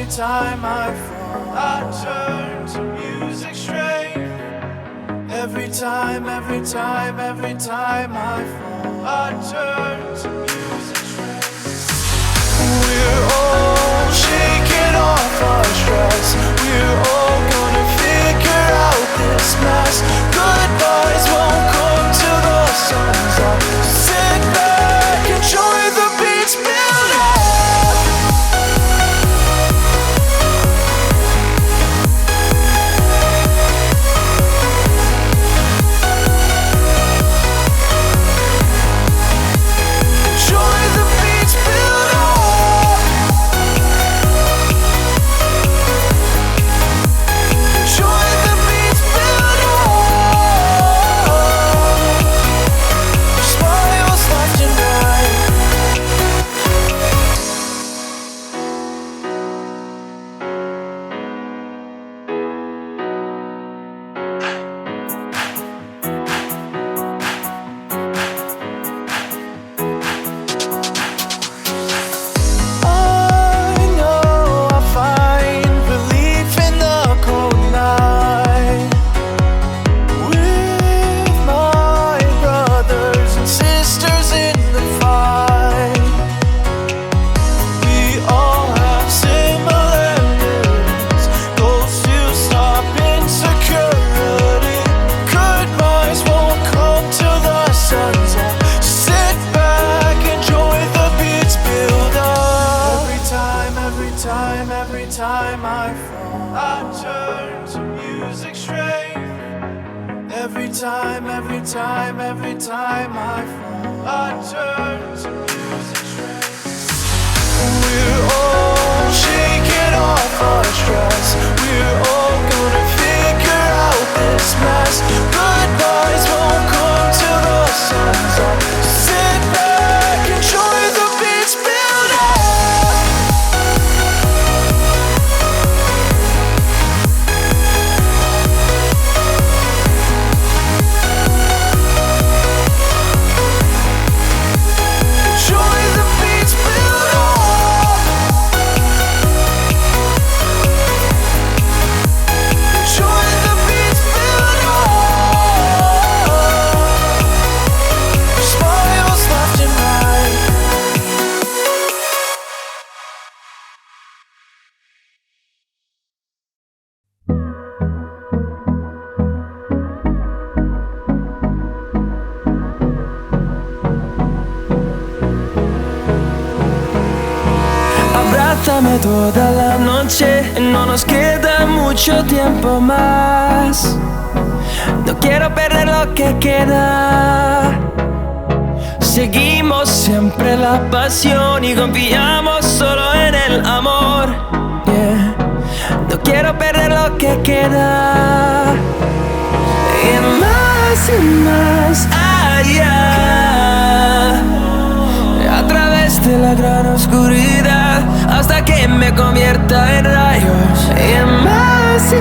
every time I fall, I turn to music straight. Every time I fall, I turn to music straight. We're all shaking off our stress. We're all gonna figure out this mess. Goodbyes won't come till the sun's up. Sit back, enjoy the beats build up. Every time I fall, I turn to music straight. Every time I fall, I turn to music straight. We're all shaking off our stress. We're all gonna figure out this mess. Goodbyes won't come till the sun's up. Sit back, enjoy the beats build up. Abrázame toda la noche, no nos queda mucho tiempo más. No quiero perder lo que queda. Seguimos siempre la pasión y confiamos solo en el amor. Yeah. No quiero perder lo que queda. Y más allá, a través de la gran oscuridad, hasta que me convierta en rayos. Y más